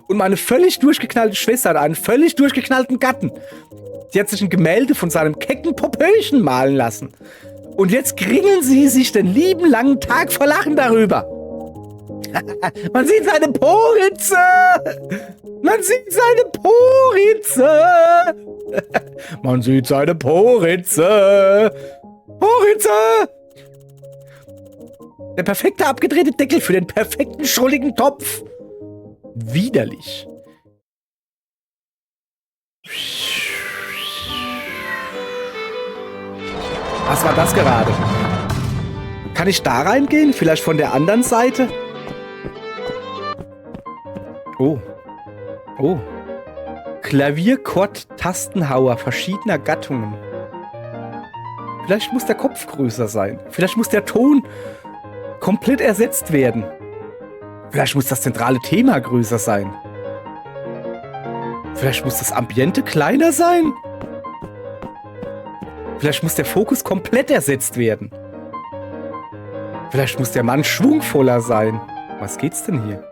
Und meine völlig durchgeknallte Schwester hat einen völlig durchgeknallten Gatten. Sie hat sich ein Gemälde von seinem kecken Popöchen malen lassen. Und jetzt kringeln sie sich den lieben langen Tag vor Lachen darüber. Man sieht seine Poritze! Man sieht seine Poritze! Man sieht seine Poritze! Poritze! Der perfekte abgedrehte Deckel für den perfekten schrulligen Topf. Widerlich. Was war das gerade? Kann ich da reingehen? Vielleicht von der anderen Seite? Oh. Oh. Klavierkord-Tastenhauer verschiedener Gattungen. Vielleicht muss der Kopf größer sein. Vielleicht muss der Ton komplett ersetzt werden. Vielleicht muss das zentrale Thema größer sein. Vielleicht muss das Ambiente kleiner sein. Vielleicht muss der Fokus komplett ersetzt werden. Vielleicht muss der Mann schwungvoller sein. Was geht's denn hier?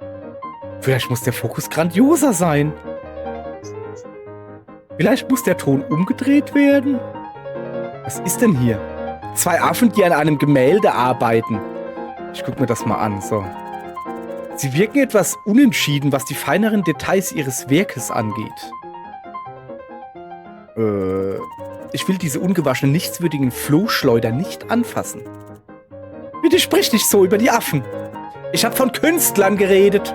Vielleicht muss der Fokus grandioser sein. Vielleicht muss der Ton umgedreht werden. Was ist denn hier? Zwei Affen, die an einem Gemälde arbeiten. Ich gucke mir das mal an. So. Sie wirken etwas unentschieden, was die feineren Details ihres Werkes angeht. Ich will diese ungewaschenen, nichtswürdigen Flohschleuder nicht anfassen. Bitte sprich nicht so über die Affen. Ich habe von Künstlern geredet.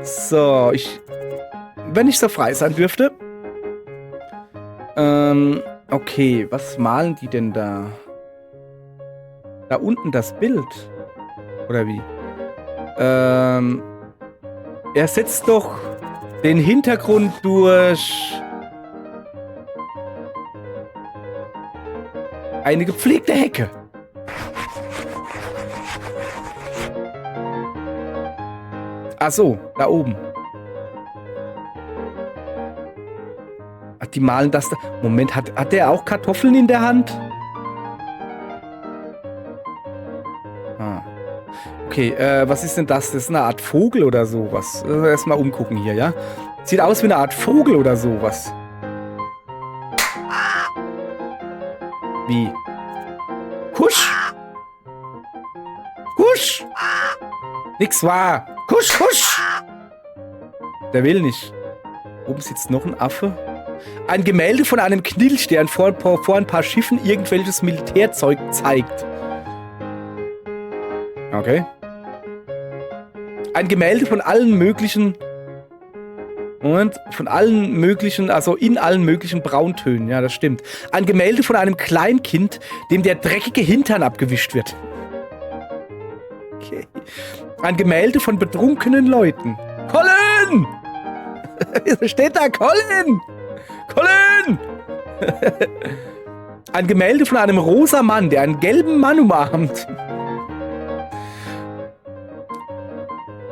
So, wenn ich so frei sein dürfte. Okay, was malen die denn da? Da unten das Bild. Oder wie? Er setzt doch den Hintergrund durch eine gepflegte Hecke. Ach so, da oben. Ach, die malen das da. Moment, hat der auch Kartoffeln in der Hand? Ah. Okay, was ist denn das? Das ist eine Art Vogel oder sowas. Erstmal umgucken hier, ja? Sieht aus wie eine Art Vogel oder sowas. Wie? Kusch! Kusch! Nix wahr! Kusch, kusch! Der will nicht. Oben sitzt noch ein Affe. Ein Gemälde von einem Knilch, der vor ein paar Schiffen irgendwelches Militärzeug zeigt. Okay. Ein Gemälde von allen möglichen... Moment, von allen möglichen, also in allen möglichen Brauntönen. Ja, das stimmt. Ein Gemälde von einem Kleinkind, dem der dreckige Hintern abgewischt wird. Okay. Ein Gemälde von betrunkenen Leuten. Colin! Steht da, Colin! Colin! Ein Gemälde von einem rosa Mann, der einen gelben Mann umarmt.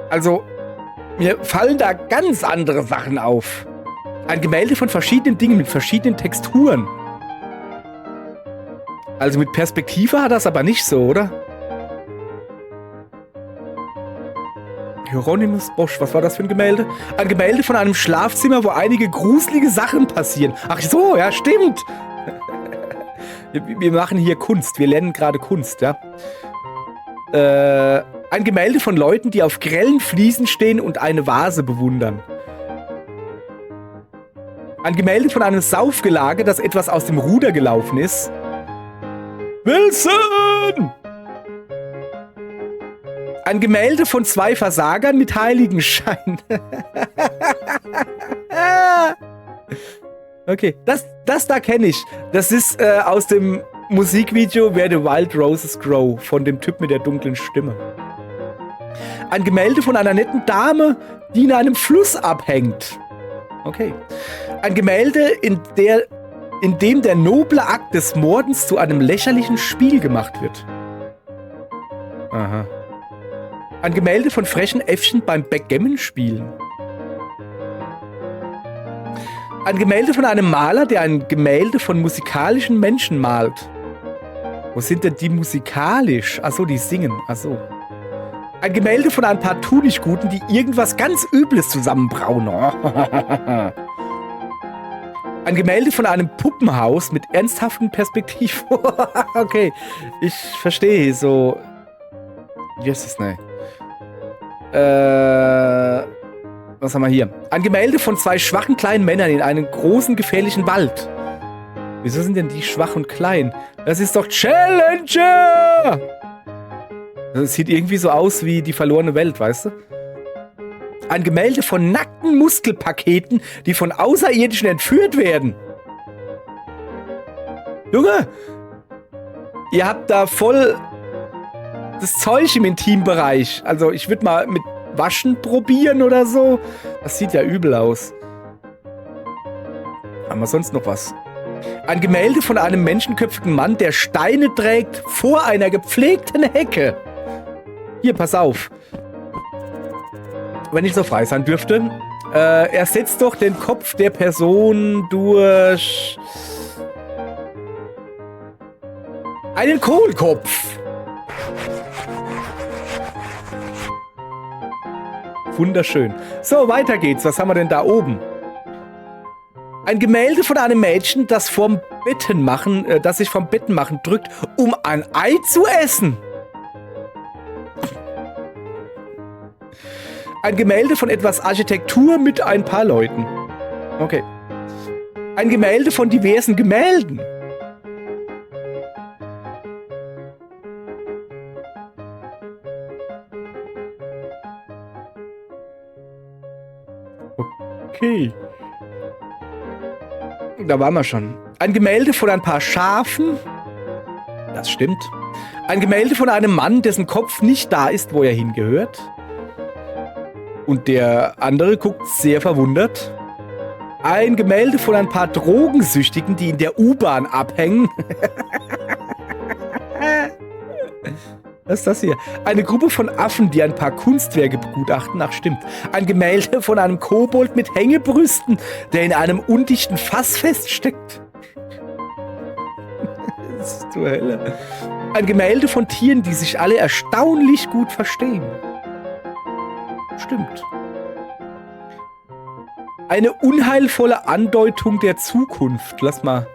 Also, mir fallen da ganz andere Sachen auf. Ein Gemälde von verschiedenen Dingen mit verschiedenen Texturen. Also mit Perspektive hat das aber nicht so, oder? Hieronymus Bosch, was war das für ein Gemälde? Ein Gemälde von einem Schlafzimmer, wo einige gruselige Sachen passieren. Ach so, ja, stimmt. Wir machen hier Kunst. Wir lernen gerade Kunst, ja. Ein Gemälde von Leuten, die auf grellen Fliesen stehen und eine Vase bewundern. Ein Gemälde von einem Saufgelage, das etwas aus dem Ruder gelaufen ist. Wilson! Ein Gemälde von zwei Versagern mit Heiligenschein. Okay, das da kenne ich. Das ist aus dem Musikvideo Where the Wild Roses Grow von dem Typ mit der dunklen Stimme. Ein Gemälde von einer netten Dame, die in einem Fluss abhängt. Okay. Ein Gemälde, in dem der noble Akt des Mordens zu einem lächerlichen Spiel gemacht wird. Aha. Ein Gemälde von frechen Äffchen beim Backgammon-Spielen. Ein Gemälde von einem Maler, der ein Gemälde von musikalischen Menschen malt. Wo sind denn die musikalisch? Achso, die singen. Achso. Ein Gemälde von ein paar Tunichtguten, die irgendwas ganz Übles zusammenbrauen. Ein Gemälde von einem Puppenhaus mit ernsthaften Perspektiven. Okay, ich verstehe so. Wie ist das, ne? Was haben wir hier? Ein Gemälde von zwei schwachen kleinen Männern in einem großen, gefährlichen Wald. Wieso sind denn die schwach und klein? Das ist doch Challenger! Das sieht irgendwie so aus wie die verlorene Welt, weißt du? Ein Gemälde von nackten Muskelpaketen, die von Außerirdischen entführt werden. Junge! Ihr habt da voll das Zeug im Intimbereich. Also ich würde mal mit Waschen probieren oder so. Das sieht ja übel aus. Haben wir sonst noch was? Ein Gemälde von einem menschenköpfigen Mann, der Steine trägt vor einer gepflegten Hecke. Hier, pass auf. Wenn ich so frei sein dürfte. Ersetzt doch den Kopf der Person durch einen Kohlkopf. Wunderschön. So, weiter geht's. Was haben wir denn da oben? Ein Gemälde von einem Mädchen, das sich vom Bettenmachen drückt, um ein Ei zu essen. Ein Gemälde von etwas Architektur mit ein paar Leuten. Okay. Ein Gemälde von diversen Gemälden. Okay. Da waren wir schon. Ein Gemälde von ein paar Schafen. Das stimmt. Ein Gemälde von einem Mann, dessen Kopf nicht da ist, wo er hingehört. Und der andere guckt sehr verwundert. Ein Gemälde von ein paar Drogensüchtigen, die in der U-Bahn abhängen. Was ist das hier? Eine Gruppe von Affen, die ein paar Kunstwerke begutachten. Ach, stimmt. Ein Gemälde von einem Kobold mit Hängebrüsten, der in einem undichten Fass feststeckt. Das ist zur Hölle. Ein Gemälde von Tieren, die sich alle erstaunlich gut verstehen. Stimmt. Eine unheilvolle Andeutung der Zukunft. Lass mal.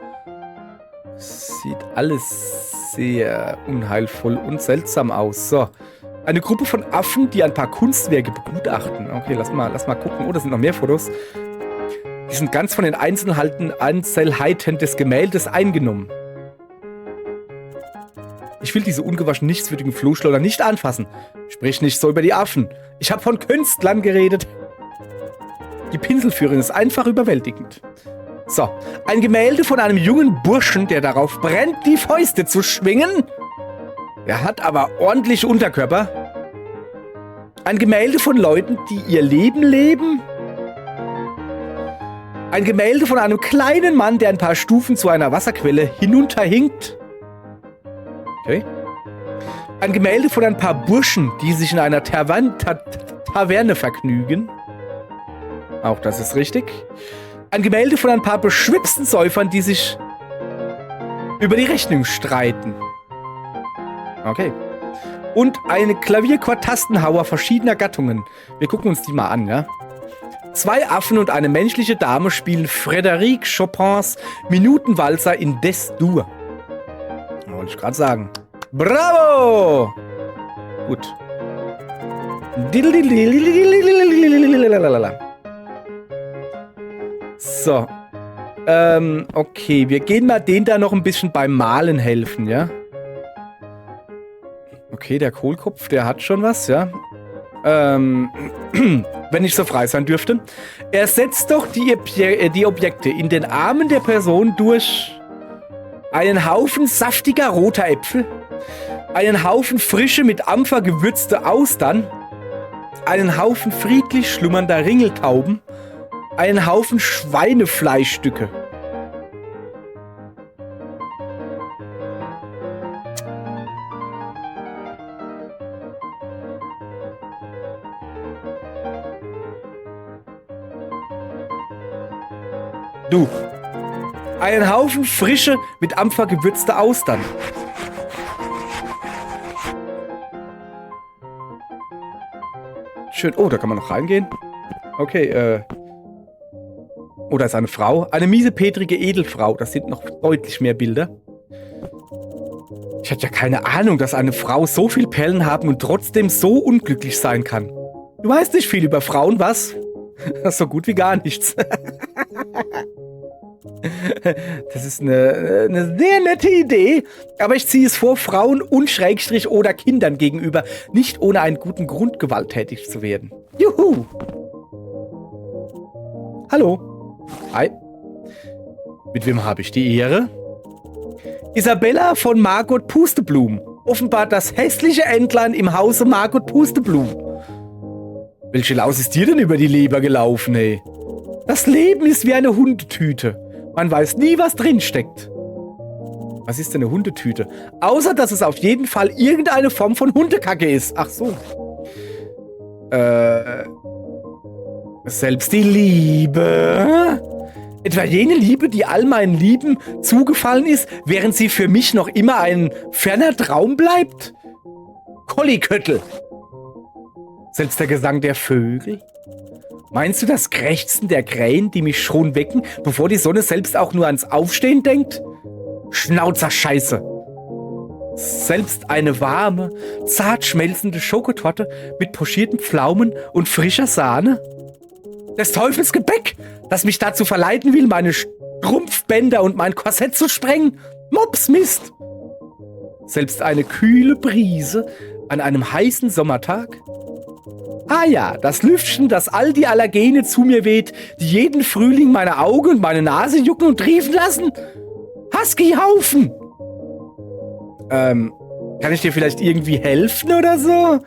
Sieht alles sehr unheilvoll und seltsam aus. So. Eine Gruppe von Affen, die ein paar Kunstwerke begutachten. Okay, lass mal gucken. Oh, da sind noch mehr Fotos. Die sind ganz von den Einzelheiten des Gemäldes eingenommen. Ich will diese ungewaschen, nichtswürdigen Flohschleuder nicht anfassen. Sprich nicht so über die Affen. Ich habe von Künstlern geredet. Die Pinselführerin ist einfach überwältigend. So, ein Gemälde von einem jungen Burschen, der darauf brennt, die Fäuste zu schwingen. Er hat aber ordentlich Unterkörper. Ein Gemälde von Leuten, die ihr Leben leben. Ein Gemälde von einem kleinen Mann, der ein paar Stufen zu einer Wasserquelle hinunterhinkt. Okay. Ein Gemälde von ein paar Burschen, die sich in einer Taverne vergnügen. Auch das ist richtig. Ein Gemälde von ein paar beschwipsten Säufern, die sich über die Rechnung streiten. Okay. Und eine Klavierchord-Tastenhauer verschiedener Gattungen. Wir gucken uns die mal an, ja? Zwei Affen und eine menschliche Dame spielen Frédéric Chopins Minutenwalzer in Des-Dur. Wollte ich gerade sagen. Bravo! Gut. So. Okay, wir gehen mal denen da noch ein bisschen beim Malen helfen, ja? Okay, der Kohlkopf, der hat schon was, ja? Wenn ich so frei sein dürfte. Ersetzt doch die Objekte in den Armen der Person durch einen Haufen saftiger roter Äpfel, einen Haufen frische mit Ampfer gewürzte Austern, einen Haufen friedlich schlummernder Ringeltauben, einen Haufen Schweinefleischstücke. Du. Einen Haufen frische, mit Ampfer gewürzte Austern. Schön. Oh, da kann man noch reingehen. Okay, oh, da ist eine Frau. Eine miesepetrige Edelfrau. Das sind noch deutlich mehr Bilder. Ich hatte ja keine Ahnung, dass eine Frau so viel Perlen haben und trotzdem so unglücklich sein kann. Du weißt nicht viel über Frauen, was? So gut wie gar nichts. Das ist eine sehr nette Idee, aber ich ziehe es vor, Frauen und Schrägstrich oder Kindern gegenüber nicht ohne einen guten Grund gewalttätig zu werden. Juhu! Hallo. Hi. Mit wem habe ich die Ehre? Isabella von Margot Pusteblum. Offenbar das hässliche Entlein im Hause Margot Pusteblum. Welche Laus ist dir denn über die Leber gelaufen, ey? Das Leben ist wie eine Hundetüte. Man weiß nie, was drinsteckt. Was ist denn eine Hundetüte? Außer, dass es auf jeden Fall irgendeine Form von Hundekacke ist. Ach so. Selbst die Liebe. Etwa jene Liebe, die all meinen Lieben zugefallen ist, während sie für mich noch immer ein ferner Traum bleibt? Kolliköttel. Selbst der Gesang der Vögel? Meinst du das Krächzen der Krähen, die mich schon wecken, bevor die Sonne selbst auch nur ans Aufstehen denkt? Schnauzerscheiße! Selbst eine warme, zart schmelzende Schokotorte mit pochierten Pflaumen und frischer Sahne? Des Teufels Gebäck, das mich dazu verleiten will, meine Strumpfbänder und mein Korsett zu sprengen? Mopsmist! Selbst eine kühle Brise an einem heißen Sommertag? Ah ja, das Lüftchen, das all die Allergene zu mir weht, die jeden Frühling meine Augen und meine Nase jucken und triefen lassen? Husky-Haufen! Kann ich dir vielleicht irgendwie helfen oder so?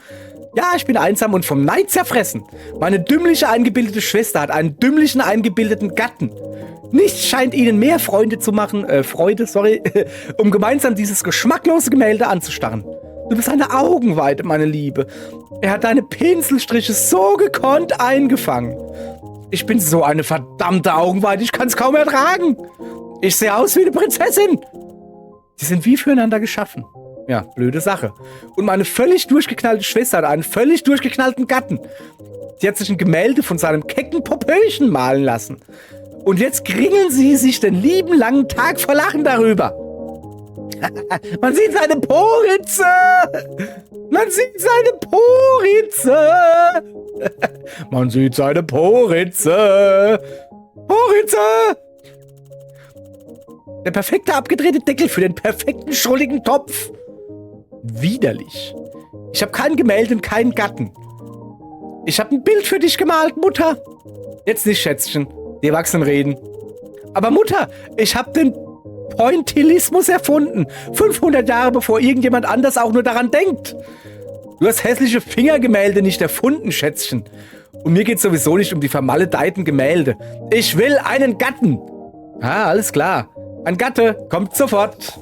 Ja, ich bin einsam und vom Neid zerfressen. Meine dümmliche eingebildete Schwester hat einen dümmlichen eingebildeten Gatten. Nichts scheint ihnen mehr Freude, um gemeinsam dieses geschmacklose Gemälde anzustarren. Du bist eine Augenweide, meine Liebe. Er hat deine Pinselstriche so gekonnt eingefangen. Ich bin so eine verdammte Augenweide, ich kann es kaum ertragen. Ich sehe aus wie eine Prinzessin. Sie sind wie füreinander geschaffen. Ja, blöde Sache. Und meine völlig durchgeknallte Schwester hat einen völlig durchgeknallten Gatten. Sie hat sich ein Gemälde von seinem kecken Popöchen malen lassen. Und jetzt kringeln sie sich den lieben langen Tag vor Lachen darüber. Man sieht seine Poritze! Man sieht seine Poritze! Man sieht seine Poritze! Poritze! Der perfekte abgedrehte Deckel für den perfekten schrulligen Topf. Widerlich. Ich habe kein Gemälde und keinen Gatten. Ich habe ein Bild für dich gemalt, Mutter. Jetzt nicht, Schätzchen. Die Erwachsenen reden. Aber Mutter, ich habe den Pointillismus erfunden. 500 Jahre bevor irgendjemand anders auch nur daran denkt. Du hast hässliche Fingergemälde nicht erfunden, Schätzchen. Und mir geht sowieso nicht um die vermaledeiten Gemälde. Ich will einen Gatten. Ah, alles klar. Ein Gatte kommt sofort.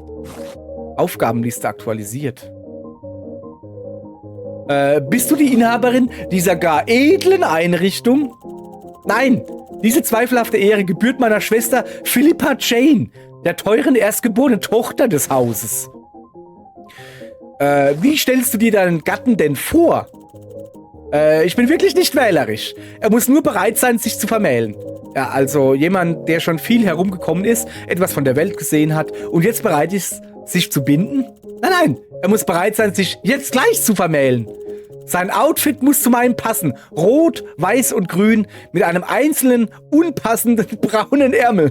Aufgabenliste aktualisiert. Bist du die Inhaberin dieser gar edlen Einrichtung? Nein, diese zweifelhafte Ehre gebührt meiner Schwester Philippa Jane, der teuren erstgeborenen Tochter des Hauses. Wie stellst du dir deinen Gatten denn vor? Ich bin wirklich nicht wählerisch. Er muss nur bereit sein, sich zu vermählen. Ja, also jemand, der schon viel herumgekommen ist, etwas von der Welt gesehen hat und jetzt bereit ist, sich zu binden? Nein, er muss bereit sein, sich jetzt gleich zu vermählen. Sein Outfit muss zu meinem passen. Rot, weiß und grün mit einem einzelnen, unpassenden braunen Ärmel.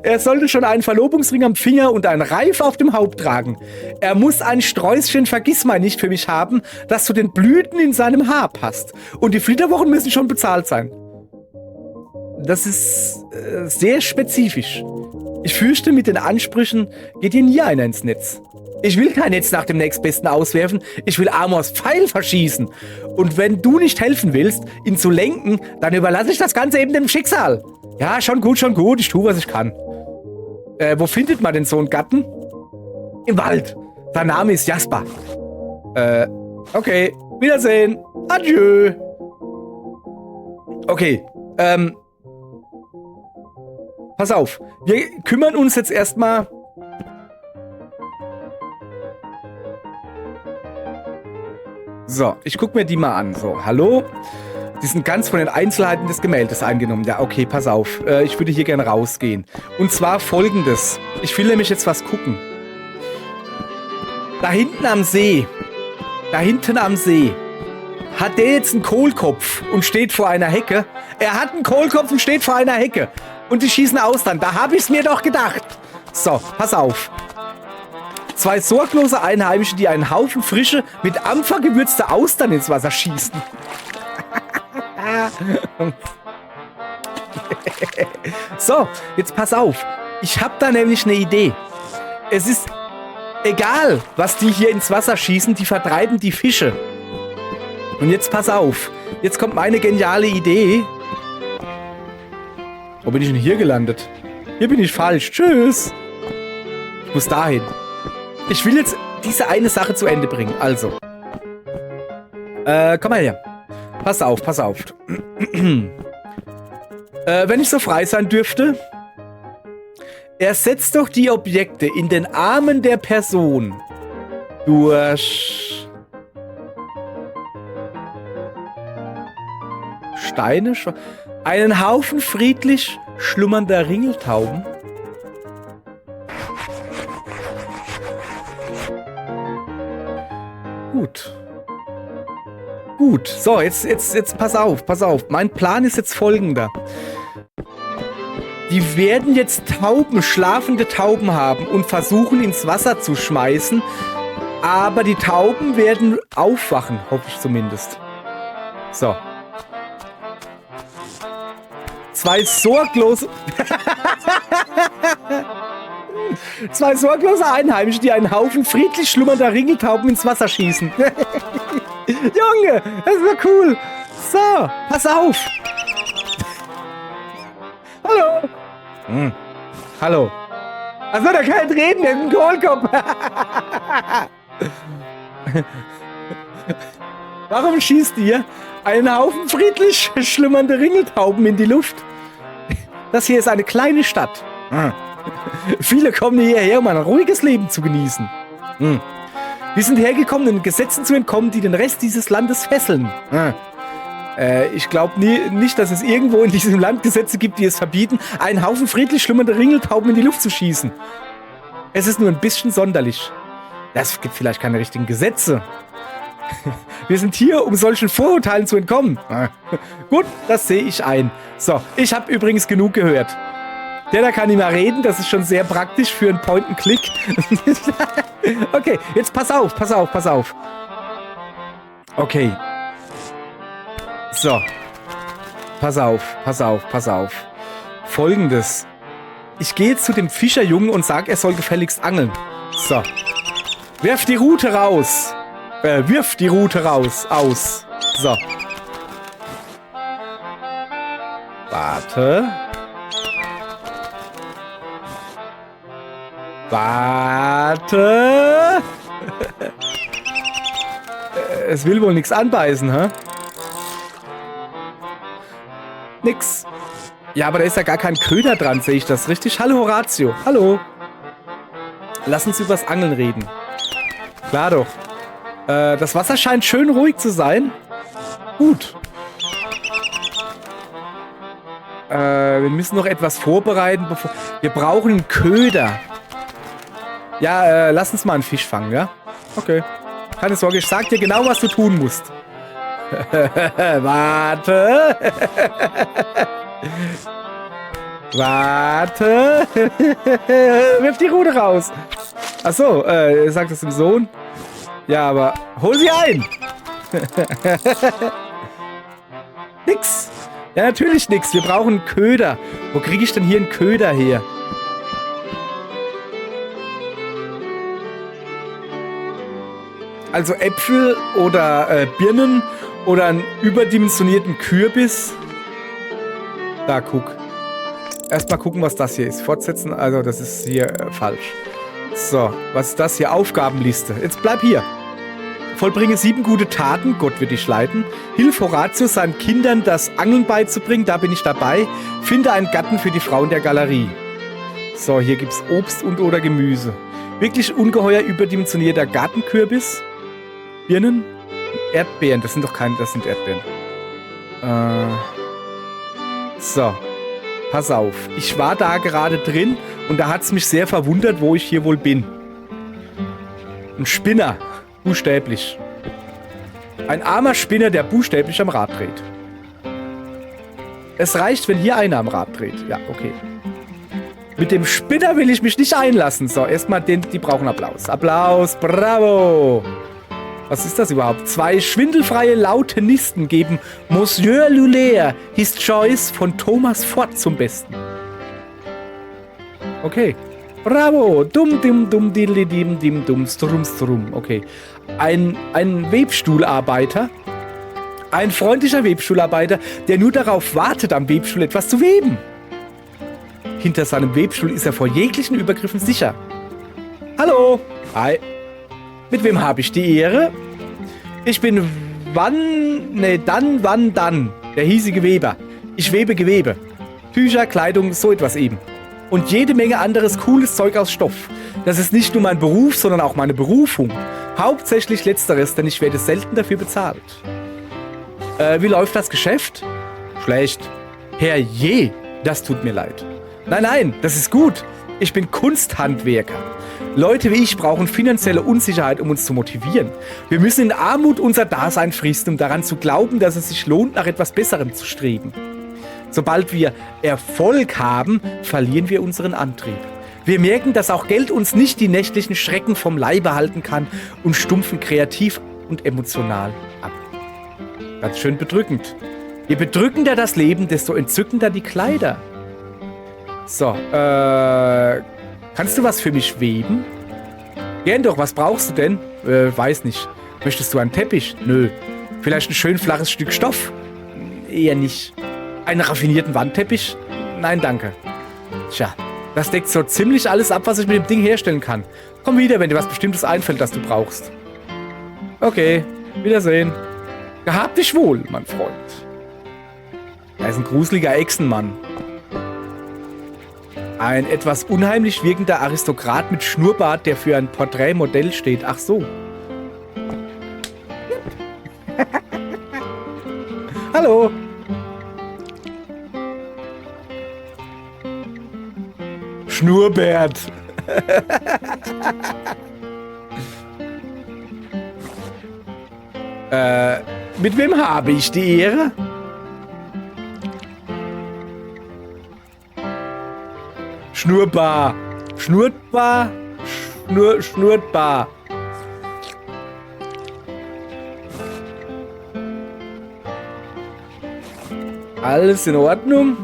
Er sollte schon einen Verlobungsring am Finger und einen Reif auf dem Haupt tragen. Er muss ein Sträußchen Vergissmeinnicht für mich haben, das zu den Blüten in seinem Haar passt. Und die Flitterwochen müssen schon bezahlt sein. Das ist sehr spezifisch. Ich fürchte, mit den Ansprüchen geht hier nie einer ins Netz. Ich will kein Netz nach dem nächstbesten auswerfen, ich will Amors Pfeil verschießen. Und wenn du nicht helfen willst, ihn zu lenken, dann überlasse ich das Ganze eben dem Schicksal. Ja, schon gut, ich tue, was ich kann. Wo findet man denn so einen Gatten? Im Wald. Sein Name ist Jasper. Okay, Wiedersehen. Adieu. Okay, pass auf, wir kümmern uns jetzt erstmal. So, ich gucke mir die mal an. So, hallo? Die sind ganz von den Einzelheiten des Gemäldes eingenommen. Ja, okay, pass auf. Ich würde hier gerne rausgehen. Und zwar folgendes. Ich will nämlich jetzt was gucken. Da hinten am See. Hat der jetzt einen Kohlkopf und steht vor einer Hecke? Er hat einen Kohlkopf und steht vor einer Hecke. Und die schießen Austern. Da habe ich es mir doch gedacht. So, pass auf. 2 sorglose Einheimische, die einen Haufen frische, mit Ampfer gewürzte Austern ins Wasser schießen. So, jetzt pass auf. Ich habe da nämlich eine Idee. Es ist egal, was die hier ins Wasser schießen, die vertreiben die Fische. Und jetzt pass auf. Jetzt kommt meine geniale Idee. Wo bin ich denn hier gelandet? Hier bin ich falsch. Tschüss. Ich muss dahin. Ich will jetzt diese eine Sache zu Ende bringen. Also. Komm mal her. Pass auf. Wenn ich so frei sein dürfte, ersetzt doch die Objekte in den Armen der Person durch Steine, einen Haufen friedlich schlummernder Ringeltauben. Gut. So, jetzt pass auf. Mein Plan ist jetzt folgender. Die werden jetzt schlafende Tauben haben und versuchen ins Wasser zu schmeißen. Aber die Tauben werden aufwachen, hoffe ich zumindest. So. 2 sorglose Einheimische, die einen Haufen friedlich schlummernder Ringeltauben ins Wasser schießen. Junge, das ist doch cool. So, pass auf. Hallo. Hallo. Achso, der kann nicht reden, der ist ein Kohlkopf. Warum schießt ihr einen Haufen friedlich schlummernde Ringeltauben in die Luft? Das hier ist eine kleine Stadt. Viele kommen hierher, um ein ruhiges Leben zu genießen. Wir sind hergekommen, den Gesetzen zu entkommen, die den Rest dieses Landes fesseln. Ich glaube nicht, dass es irgendwo in diesem Land Gesetze gibt, die es verbieten, einen Haufen friedlich schlummernde Ringeltauben in die Luft zu schießen. Es ist nur ein bisschen sonderlich. Es gibt vielleicht keine richtigen Gesetze. Wir sind hier, um solchen Vorurteilen zu entkommen. Gut, das sehe ich ein. So, ich habe übrigens genug gehört. Der da kann nicht mehr reden, das ist schon sehr praktisch für einen Point-and-Click. Okay, jetzt pass auf. Okay. So. Pass auf. Folgendes. Ich gehe jetzt zu dem Fischerjungen und sage, er soll gefälligst angeln. So. Wirf die Rute raus. Aus. So. Warte. Es will wohl nichts anbeißen, hä? Nix. Ja, aber da ist ja gar kein Köder dran, sehe ich das richtig? Hallo, Horatio. Hallo. Lass uns übers Angeln reden. Klar doch. Das Wasser scheint schön ruhig zu sein. Gut. Wir müssen noch etwas vorbereiten, bevor... Wir brauchen einen Köder. Ja, lass uns mal einen Fisch fangen, ja? Okay. Keine Sorge, ich sag dir genau, was du tun musst. Warte. Wirf die Rute raus. Achso, sagt es dem Sohn. Ja, aber hol sie ein. Nix. Ja, natürlich nix. Wir brauchen einen Köder. Wo kriege ich denn hier einen Köder her? Also Äpfel oder Birnen oder einen überdimensionierten Kürbis. Da, guck. Erstmal gucken, was das hier ist. Fortsetzen, also das ist hier falsch. So, was ist das hier? Aufgabenliste. Jetzt bleib hier. Vollbringe 7 gute Taten, Gott wird dich leiten. Hilf Horatio, seinen Kindern das Angeln beizubringen, da bin ich dabei. Finde einen Gatten für die Frauen der Galerie. So, hier gibt's Obst und oder Gemüse. Wirklich ungeheuer überdimensionierter Gartenkürbis. Birnen. Erdbeeren, das sind doch keine, das sind Erdbeeren. So, pass auf. Ich war da gerade drin und da hat es mich sehr verwundert, wo ich hier wohl bin. Ein Spinner, buchstäblich. Ein armer Spinner, der buchstäblich am Rad dreht. Es reicht, wenn hier einer am Rad dreht. Ja, okay. Mit dem Spinner will ich mich nicht einlassen. So, erstmal die brauchen Applaus. Applaus, bravo. Was ist das überhaupt? 2 schwindelfreie Lautenisten geben Monsieur Lulaire His Choice von Thomas Ford zum Besten. Okay. Bravo. Dumm, dim, dumm, diddli, dim, dim, dumm, strum, strum. Okay. Ein Webstuhlarbeiter. Ein freundlicher Webstuhlarbeiter, der nur darauf wartet, am Webstuhl etwas zu weben. Hinter seinem Webstuhl ist er vor jeglichen Übergriffen sicher. Hallo. Hi. Mit wem habe ich die Ehre? Ich bin dann, der hiesige Weber. Ich webe Gewebe. Tücher, Kleidung, so etwas eben. Und jede Menge anderes cooles Zeug aus Stoff. Das ist nicht nur mein Beruf, sondern auch meine Berufung. Hauptsächlich letzteres, denn ich werde selten dafür bezahlt. Wie läuft das Geschäft? Schlecht. Herrje, das tut mir leid. Nein, das ist gut. Ich bin Kunsthandwerker. Leute wie ich brauchen finanzielle Unsicherheit, um uns zu motivieren. Wir müssen in Armut unser Dasein fristen, um daran zu glauben, dass es sich lohnt, nach etwas Besserem zu streben. Sobald wir Erfolg haben, verlieren wir unseren Antrieb. Wir merken, dass auch Geld uns nicht die nächtlichen Schrecken vom Leibe halten kann und stumpfen kreativ und emotional ab. Ganz schön bedrückend. Je bedrückender das Leben, desto entzückender die Kleider. So, kannst du was für mich weben? Gern doch, was brauchst du denn? Weiß nicht. Möchtest du einen Teppich? Nö. Vielleicht ein schön flaches Stück Stoff? Eher nicht. Einen raffinierten Wandteppich? Nein, danke. Tja, das deckt so ziemlich alles ab, was ich mit dem Ding herstellen kann. Komm wieder, wenn dir was Bestimmtes einfällt, das du brauchst. Okay, Wiedersehen. Gehabt dich wohl, mein Freund. Er ist ein gruseliger Echsenmann. Ein etwas unheimlich wirkender Aristokrat mit Schnurrbart, der für ein Porträtmodell steht. Ach so. Hallo. Schnurrbart. Mit wem habe ich die Ehre? Schnurrbar. Schnurrbar. Schnurrbar. Alles in Ordnung?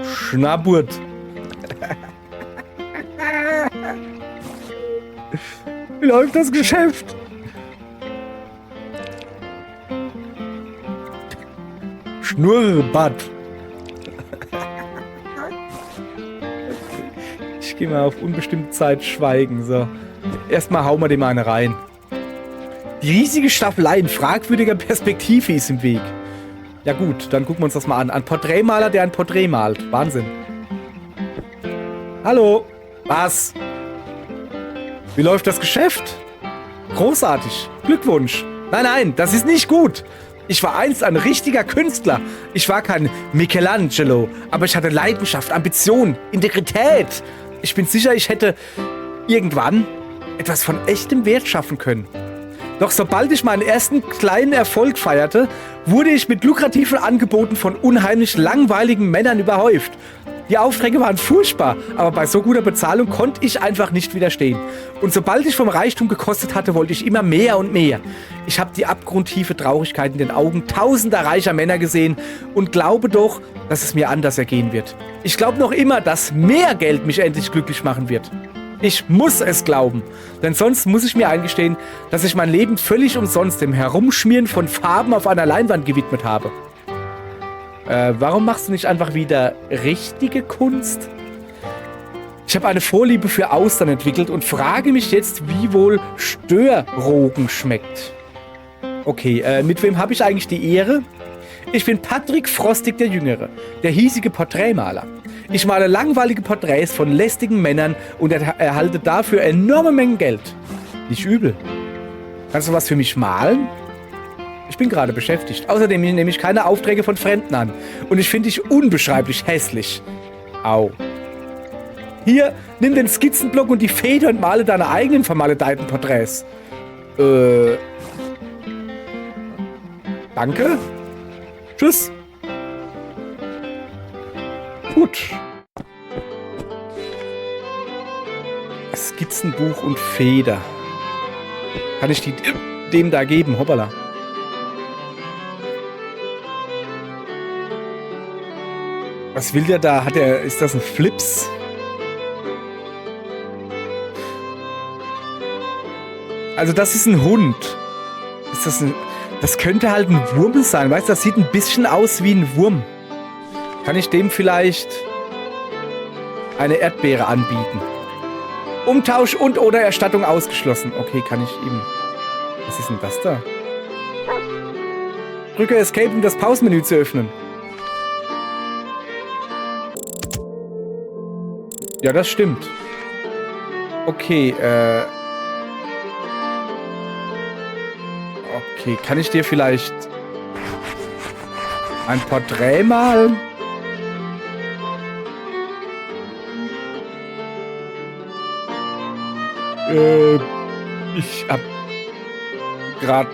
Schnabburt. Wie läuft das Geschäft? Schnurrbart. Ich gehe mal auf unbestimmte Zeit schweigen. So. Erstmal hauen wir dem eine rein. Die riesige Staffelei in fragwürdiger Perspektive ist im Weg. Ja gut, dann gucken wir uns das mal an. Ein Porträtmaler, der ein Porträt malt. Wahnsinn. Hallo. Was? Wie läuft das Geschäft? Großartig. Glückwunsch. Nein, das ist nicht gut. Ich war einst ein richtiger Künstler. Ich war kein Michelangelo, aber ich hatte Leidenschaft, Ambition, Integrität. Ich bin sicher, ich hätte irgendwann etwas von echtem Wert schaffen können. Doch sobald ich meinen ersten kleinen Erfolg feierte, wurde ich mit lukrativen Angeboten von unheimlich langweiligen Männern überhäuft. Die Aufträge waren furchtbar, aber bei so guter Bezahlung konnte ich einfach nicht widerstehen. Und sobald ich vom Reichtum gekostet hatte, wollte ich immer mehr und mehr. Ich habe die abgrundtiefe Traurigkeit in den Augen tausender reicher Männer gesehen und glaube doch, dass es mir anders ergehen wird. Ich glaube noch immer, dass mehr Geld mich endlich glücklich machen wird. Ich muss es glauben, denn sonst muss ich mir eingestehen, dass ich mein Leben völlig umsonst dem Herumschmieren von Farben auf einer Leinwand gewidmet habe. Warum machst du nicht einfach wieder richtige Kunst? Ich habe eine Vorliebe für Austern entwickelt und frage mich jetzt, wie wohl Störrogen schmeckt. Okay, mit wem habe ich eigentlich die Ehre? Ich bin Patrick Frostig der Jüngere, der hiesige Porträtmaler. Ich male langweilige Porträts von lästigen Männern und erhalte dafür enorme Mengen Geld. Nicht übel. Kannst du was für mich malen? Ich bin gerade beschäftigt. Außerdem nehme ich keine Aufträge von Fremden an. Und ich finde dich unbeschreiblich hässlich. Au. Hier, nimm den Skizzenblock und die Feder und male deine eigenen vermaledeiten Porträts. Danke. Tschüss. Gut. Skizzenbuch und Feder. Kann ich die dem da geben? Hoppala. Was will der da? Ist das ein Flips? Also das ist ein Hund. Ist das ein... Das könnte halt ein Wurm sein, weißt du? Das sieht ein bisschen aus wie ein Wurm. Kann ich dem vielleicht eine Erdbeere anbieten? Umtausch und oder Erstattung ausgeschlossen. Okay, kann ich ihm... Was ist denn das da? Drücke Escape, um das Pause-Menü zu öffnen. Ja, das stimmt. Okay, Okay, kann ich dir vielleicht ein Porträt malen? Ich hab grad...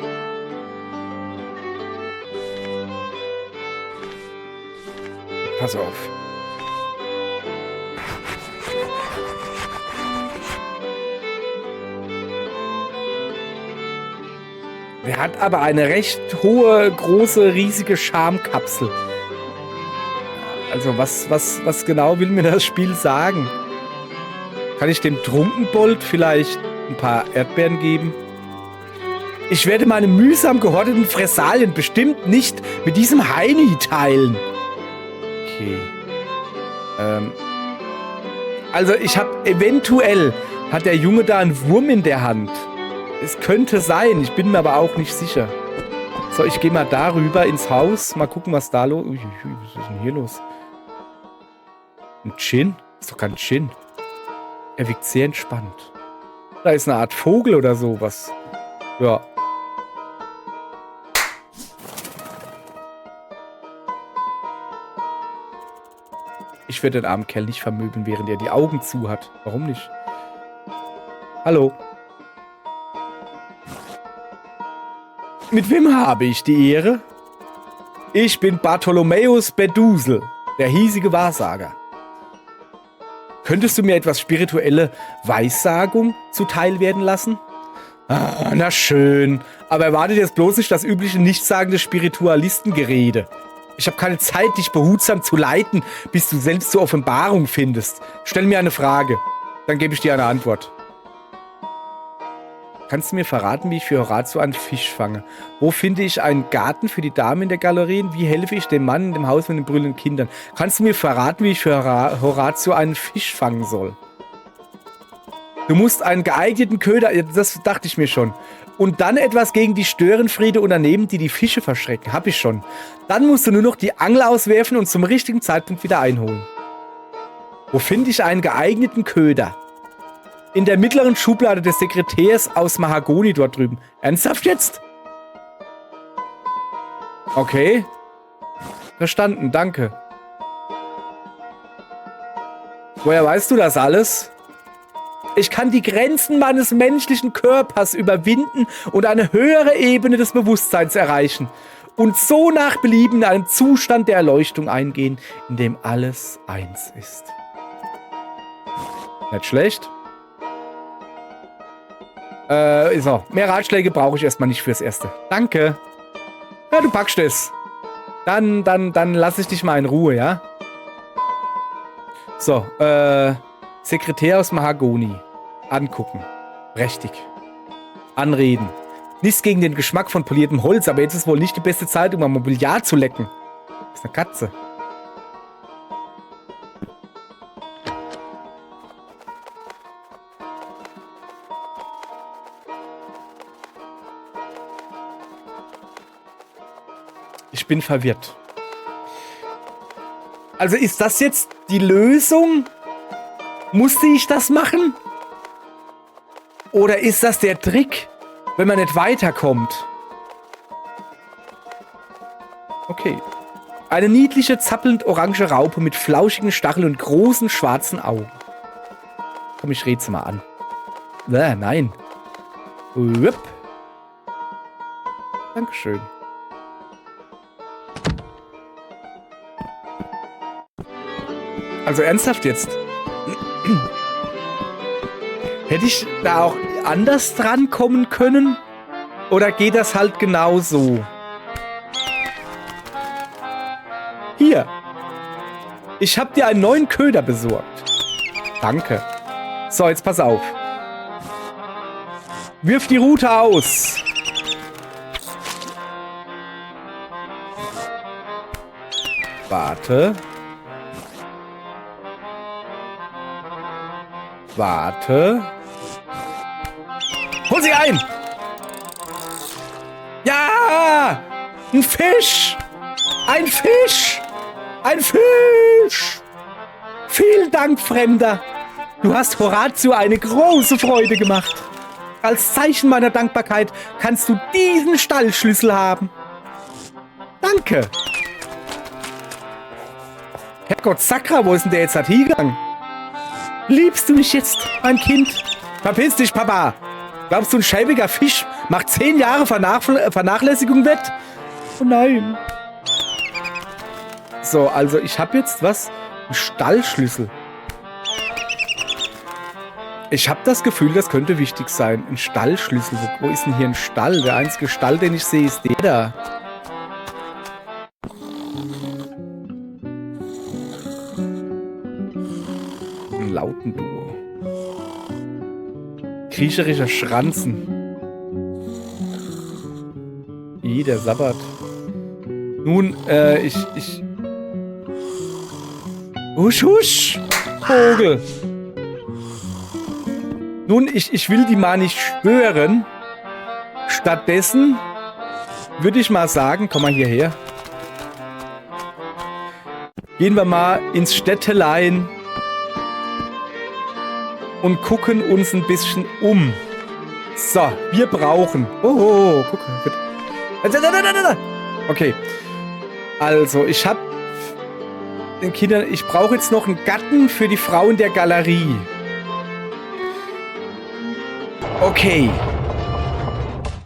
Pass auf. Er hat aber eine recht hohe, große, riesige Schamkapsel. Also was genau will mir das Spiel sagen? Kann ich dem Trunkenbold vielleicht ein paar Erdbeeren geben? Ich werde meine mühsam gehorteten Fressalien bestimmt nicht mit diesem Heini teilen. Okay. Also ich habe eventuell, hat der Junge da einen Wurm in der Hand. Es könnte sein, ich bin mir aber auch nicht sicher. So, ich gehe mal darüber ins Haus. Mal gucken, was da los ist. Was ist denn hier los? Ein Djinn? Ist doch kein Djinn. Er wirkt sehr entspannt. Da ist eine Art Vogel oder sowas. Ja. Ich werde den armen Kerl nicht vermöbeln, während er die Augen zu hat. Warum nicht? Hallo. Mit wem habe ich die Ehre? Ich bin Bartholomäus Bedusel, der hiesige Wahrsager. Könntest du mir etwas spirituelle Weissagung zuteil werden lassen? Ah, na schön, aber erwartet jetzt bloß nicht das übliche nichtssagende Spiritualistengerede. Ich habe keine Zeit, dich behutsam zu leiten, bis du selbst zur Offenbarung findest. Stell mir eine Frage, dann gebe ich dir eine Antwort. Kannst du mir verraten, wie ich für Horatio einen Fisch fange? Wo finde ich einen Garten für die Dame in der Galerie? Wie helfe ich dem Mann in dem Haus mit den brüllenden Kindern? Kannst du mir verraten, wie ich für Horatio einen Fisch fangen soll? Du musst einen geeigneten Köder... Das dachte ich mir schon. Und dann etwas gegen die Störenfriede unternehmen, die die Fische verschrecken. Hab ich schon. Dann musst du nur noch die Angel auswerfen und zum richtigen Zeitpunkt wieder einholen. Wo finde ich einen geeigneten Köder? In der mittleren Schublade des Sekretärs aus Mahagoni dort drüben. Ernsthaft jetzt? Okay. Verstanden, danke. Woher weißt du das alles? Ich kann die Grenzen meines menschlichen Körpers überwinden und eine höhere Ebene des Bewusstseins erreichen. Und so nach Belieben in einen Zustand der Erleuchtung eingehen, in dem alles eins ist. Nicht schlecht. So, mehr Ratschläge brauche ich erstmal nicht fürs Erste. Danke. Ja, du packst es. Dann lasse ich dich mal in Ruhe, ja? So, Sekretär aus Mahagoni. Angucken. Prächtig. Anreden. Nichts gegen den Geschmack von poliertem Holz, aber jetzt ist wohl nicht die beste Zeit, um ein Mobiliar zu lecken. Das ist eine Katze. Ich bin verwirrt. Also ist das jetzt die Lösung? Musste ich das machen? Oder ist das der Trick, wenn man nicht weiterkommt? Okay. Eine niedliche, zappelnd orange Raupe mit flauschigen Stacheln und großen schwarzen Augen. Komm, ich red's mal an. Nein. Upp. Dankeschön. Also ernsthaft jetzt. Hätte ich da auch anders dran kommen können? Oder geht das halt genau so? Hier. Ich habe dir einen neuen Köder besorgt. Danke. So, jetzt pass auf. Wirf die Rute aus. Warte. Warte. Hol sie ein! Ja! Ein Fisch! Ein Fisch! Ein Fisch! Vielen Dank, Fremder. Du hast Horatio eine große Freude gemacht. Als Zeichen meiner Dankbarkeit kannst du diesen Stallschlüssel haben. Danke. Herrgott Sakra, wo ist denn der jetzt hingegangen? Liebst du mich jetzt, mein Kind? Verpiss dich, Papa. Glaubst du, ein schäbiger Fisch macht 10 Jahre Vernachlässigung wett? Oh nein. So, also ich habe jetzt was? Ein Stallschlüssel. Ich habe das Gefühl, das könnte wichtig sein. Ein Stallschlüssel. Wo ist denn hier ein Stall? Der einzige Stall, den ich sehe, ist der da. Ein Lautenduo. Kriecherischer Schranzen. Der Sabbat. Nun, Husch, husch, Vogel. Nun, ich will die mal nicht schwören. Stattdessen würde ich mal sagen, komm mal hierher. Gehen wir mal ins Städtelein und gucken uns ein bisschen um. So, wir brauchen... Oh, guck. Okay. Also, ich habe den Kindern... Ich brauche jetzt noch einen Gatten für die Frau in der Galerie. Okay.